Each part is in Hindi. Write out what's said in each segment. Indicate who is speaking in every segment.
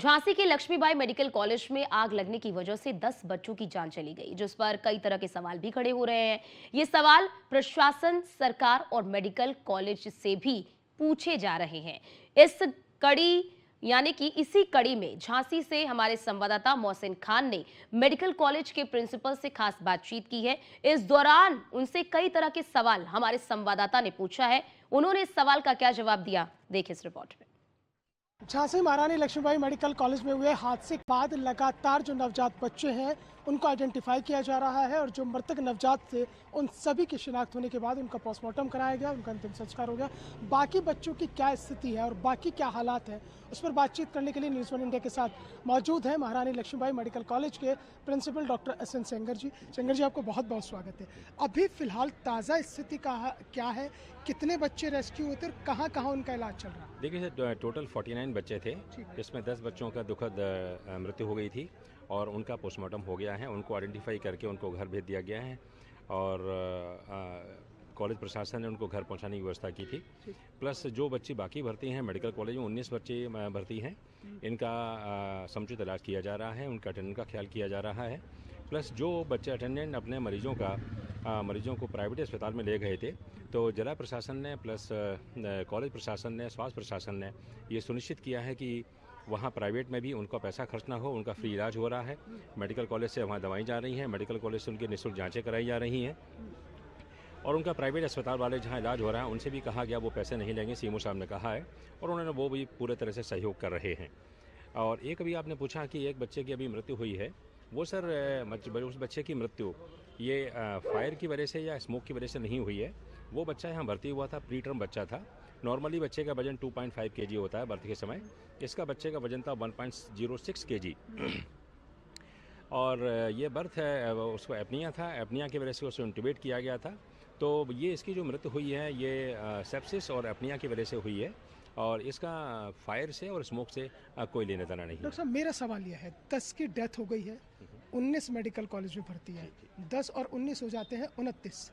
Speaker 1: झांसी के लक्ष्मीबाई मेडिकल कॉलेज में आग लगने की वजह से 10 बच्चों की जान चली गई, जिस पर कई तरह के सवाल भी खड़े हो रहे हैं। ये सवाल प्रशासन, सरकार और मेडिकल कॉलेज से भी पूछे जा रहे हैं। इस कड़ी यानी कि इसी कड़ी में झांसी से हमारे संवाददाता मोहसिन खान ने मेडिकल कॉलेज के प्रिंसिपल से खास बातचीत की है। इस दौरान उनसे कई तरह के सवाल हमारे संवाददाता ने पूछा है। उन्होंने इस सवाल का क्या जवाब दिया, देखिए इस रिपोर्ट में।
Speaker 2: झांसी महारानी लक्ष्मीबाई मेडिकल कॉलेज में हुए हादसे के बाद लगातार जो नवजात बच्चे हैं उनको आइडेंटिफाई किया जा रहा है और जो मृतक नवजात थे उन सभी की शिनाख्त होने के बाद उनका पोस्टमार्टम कराया गया, उनका अंतिम संस्कार हो गया। बाकी बच्चों की क्या स्थिति है और बाकी क्या हालात है, उस पर बातचीत करने के लिए न्यूज़ वन इंडिया के साथ मौजूद है महारानी लक्ष्मीबाई मेडिकल कॉलेज के principal doctor S N Sengar ji. Sengar ji, आपको बहुत बहुत स्वागत है। अभी फिलहाल ताज़ा स्थिति का क्या है, कितने बच्चे रेस्क्यू हुए थे और कहाँ कहाँ उनका इलाज चल रहा है?
Speaker 3: देखिए सर, टोटल 49 बच्चे थे, जिसमें 10 बच्चों का दुखद मृत्यु हो गई थी और उनका पोस्टमार्टम हो गया है। उनको आइडेंटिफाई करके उनको घर भेज दिया गया है और कॉलेज प्रशासन ने उनको घर पहुंचाने की व्यवस्था की थी। प्लस जो बच्चे बाकी भर्ती हैं मेडिकल कॉलेज में 19 बच्चे भर्ती हैं, इनका समुचित इलाज किया जा रहा है, उनका अटेंडेंट का ख्याल किया जा रहा है। प्लस जो बच्चे अटेंडेंट अपने मरीजों को प्राइवेट अस्पताल में ले गए थे, तो जिला प्रशासन ने प्लस कॉलेज प्रशासन ने, स्वास्थ्य प्रशासन ने ये सुनिश्चित किया है कि वहाँ प्राइवेट में भी उनका पैसा खर्च ना हो, उनका फ्री इलाज हो रहा है। मेडिकल कॉलेज से वहाँ दवाई जा रही हैं, मेडिकल कॉलेज से उनकी निःशुल्क जांचें कराई जा रही हैं और उनका प्राइवेट अस्पताल वाले जहाँ इलाज हो रहा है उनसे भी कहा गया वो पैसे नहीं लेंगे, सीएमओ साहब ने कहा है और उन्होंने वो भी पूरे तरह से सहयोग कर रहे हैं। और एक अभी आपने पूछा कि एक बच्चे की अभी मृत्यु हुई है, वो सर उस बच्चे की मृत्यु ये फायर की वजह से या स्मोक की वजह से नहीं हुई है। वो बच्चा यहाँ भर्ती हुआ था, प्री टर्म बच्चा था। नॉर्मली बच्चे का वजन 2.5 kg होता है बर्थ के समय, इसका बच्चे का वजन था 1.06 kg और ये बर्थ है उसको एपनिया था, एपनिया की वजह से उसे इंट्यूबेट किया गया था। तो ये इसकी जो मृत्यु हुई है ये सेप्सिस और एपनिया की वजह से हुई है और इसका फायर से और स्मोक से कोई लेना देना नहीं।
Speaker 2: डॉक्टर साहब, मेरा सवाल यह है, 10 की डेथ हो गई है, 19 मेडिकल कॉलेज में भर्ती है, 10 और 19 हो जाते हैं 29।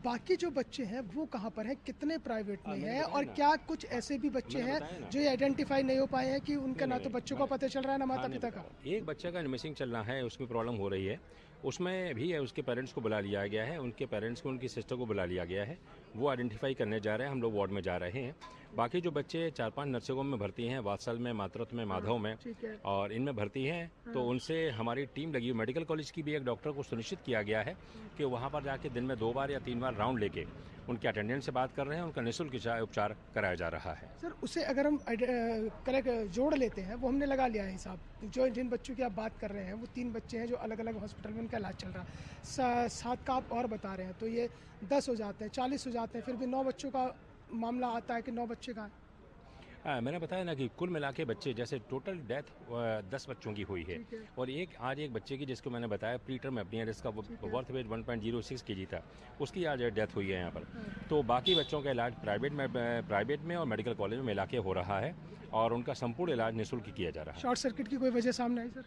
Speaker 2: बाकी जो बच्चे हैं वो कहाँ पर हैं, कितने प्राइवेट में हैं और क्या कुछ ऐसे भी बच्चे हैं जो ये आइडेंटिफाई नहीं हो पाए हैं कि उनका ना तो बच्चों का पता चल रहा है ना माता पिता का?
Speaker 3: एक बच्चे का मिसिंग चल रहा है, उसमें प्रॉब्लम हो रही है, उसमें भी है उसके पेरेंट्स को बुला लिया गया है, उनके पेरेंट्स को, उनकी सिस्टर को बुला लिया गया है, वो आइडेंटिफाई करने जा रहे हैं, हम लोग वार्ड में जा रहे हैं। बाकी जो बच्चे 4-5 नर्सिंग होम में भर्ती हैं, वात्सल में, मातृत्व में, माधव में और इनमें भर्ती हैं, तो उनसे हमारी टीम लगी। मेडिकल कॉलेज की भी एक डॉक्टर को सुनिश्चित किया गया है कि वहाँ पर जाके दिन में 2 बार या 3 बार राउंड लेके उनके अटेंडेंट से बात कर रहे हैं, उनका निःशुल्क उपचार कराया जा रहा है।
Speaker 2: सर, उसे अगर हम जोड़ लेते हैं, वो हमने लगा लिया है हिसाब, जो जिन बच्चों की आप बात कर रहे हैं वो 3 बच्चे हैं जो अलग अलग हॉस्पिटल में उनका इलाज चल रहा है, 7 का आप और बता रहे हैं, तो ये 10 हो जाते हैं, 40 हो जाते हैं, फिर भी 9 बच्चों का मामला आता है कि 9 बच्चे का।
Speaker 3: मैंने बताया ना कि कुल मिला के बच्चे, जैसे टोटल डेथ 10 बच्चों की हुई है और आज एक बच्चे की जिसको मैंने बताया प्री टर्म एपनिया, जिसका बर्थ वेट 1.06 kg था, उसकी आज डेथ हुई है यहाँ पर। तो बाकी बच्चों का इलाज प्राइवेट में और मेडिकल कॉलेज में मिला के हो रहा है और उनका संपूर्ण इलाज निःशुल्क किया जा रहा है।
Speaker 2: शॉर्ट सर्किट की कोई वजह सामने आई सर?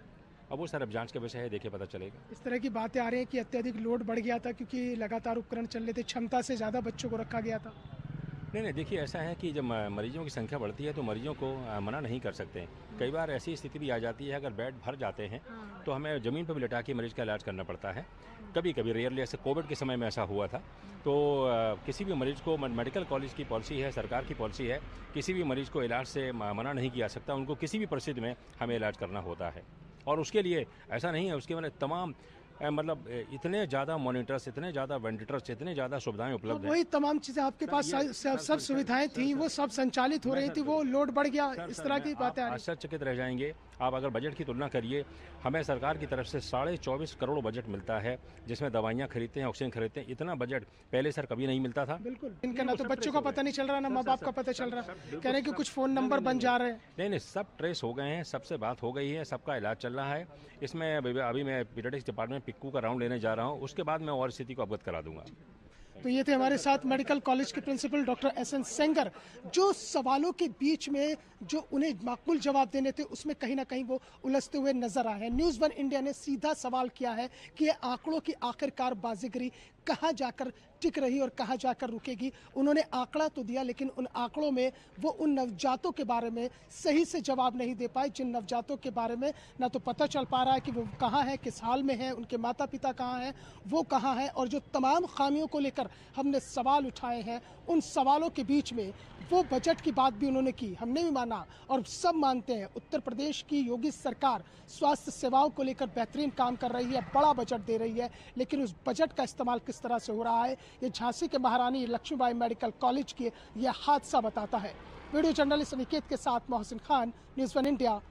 Speaker 3: अब वो सर अब जांच का विषय है, देखे पता चलेगा।
Speaker 2: इस तरह की बातें आ रही हैं कि अत्यधिक लोड बढ़ गया था क्योंकि लगातार उपकरण चल रहे थे, क्षमता से ज़्यादा बच्चों को रखा गया था।
Speaker 3: नहीं, देखिए ऐसा है कि जब मरीजों की संख्या बढ़ती है तो मरीजों को मना नहीं कर सकते। कई बार ऐसी स्थिति भी आ जाती है, अगर बेड भर जाते हैं तो हमें ज़मीन पर भी लिटा के मरीज का इलाज करना पड़ता है। कभी कभी रेयरली, ऐसे कोविड के समय में ऐसा हुआ था, तो किसी भी मरीज को, मेडिकल कॉलेज की पॉलिसी है, सरकार की पॉलिसी है, किसी भी मरीज को इलाज से मना नहीं किया सकता, उनको किसी भी परिस्थिति में हमें इलाज करना होता है। और उसके लिए ऐसा नहीं है, उसके मतलब तमाम इतने ज़्यादा मॉनिटर्स, इतने ज़्यादा वेंटिलेटर्स, इतने ज़्यादा सुविधाएं उपलब्ध हैं।
Speaker 2: वही तमाम चीज़ें आपके पास सब सुविधाएं थी, वो सब संचालित हो रही थी, वो लोड बढ़ गया, इस तरह की बातें आ रही।
Speaker 3: आश्चर्यचकित रह जाएंगे आप अगर बजट की तुलना करिए। हमें सरकार की तरफ से 24.5 करोड़ बजट मिलता है, जिसमें दवाइयाँ खरीदते हैं, ऑक्सीजन खरीदते हैं। इतना बजट पहले सर कभी नहीं मिलता था।
Speaker 2: बिल्कुल, इनका ना तो बच्चों का पता नहीं चल रहा, ना माँ बाप का पता चल रहा, कह रहे हैं कि कुछ फ़ोन नंबर बन जा रहे हैं।
Speaker 3: नहीं, सब ट्रेस हो गए हैं, सबसे बात हो गई है, सबका इलाज चल रहा है। इसमें अभी मैं पीडियाट्रिक्स डिपार्टमेंट पिक्कू का राउंड लेने जा रहा हूँ, उसके बाद मैं और स्थिति को अवगत करा दूंगा।
Speaker 2: तो ये थे हमारे साथ मेडिकल कॉलेज के principal doctor S N Sengar, जो सवालों के बीच में जो उन्हें माकूल जवाब देने थे उसमें कहीं ना कहीं वो उलझते हुए नजर आए हैं। न्यूज़ वन इंडिया ने सीधा सवाल किया है कि ये आंकड़ों की आखिरकार बाजीगरी कहाँ जाकर टिक रही और कहाँ जाकर रुकेगी। उन्होंने आंकड़ा तो दिया, लेकिन उन आंकड़ों में वो उन नवजातों के बारे में सही से जवाब नहीं दे पाए जिन नवजातों के बारे में ना तो पता चल पा रहा है कि वो कहाँ है, किस हाल में है, उनके माता पिता कहाँ हैं, वो कहाँ हैं। और जो तमाम खामियों को लेकर हमने सवाल उठाए हैं, उन सवालों के बीच में वो बजट की बात भी उन्होंने की। हमने भी माना और सब मानते हैं उत्तर प्रदेश की योगी सरकार स्वास्थ्य सेवाओं को लेकर बेहतरीन काम कर रही है, बड़ा बजट दे रही है, लेकिन उस बजट का इस्तेमाल किस तरह से हो रहा है ये झांसी के महारानी लक्ष्मीबाई मेडिकल कॉलेज के यह हादसा बताता है। वीडियो जर्नलिस्ट अनिकेत के साथ मोहसिन खान, न्यूज़ 1 इंडिया।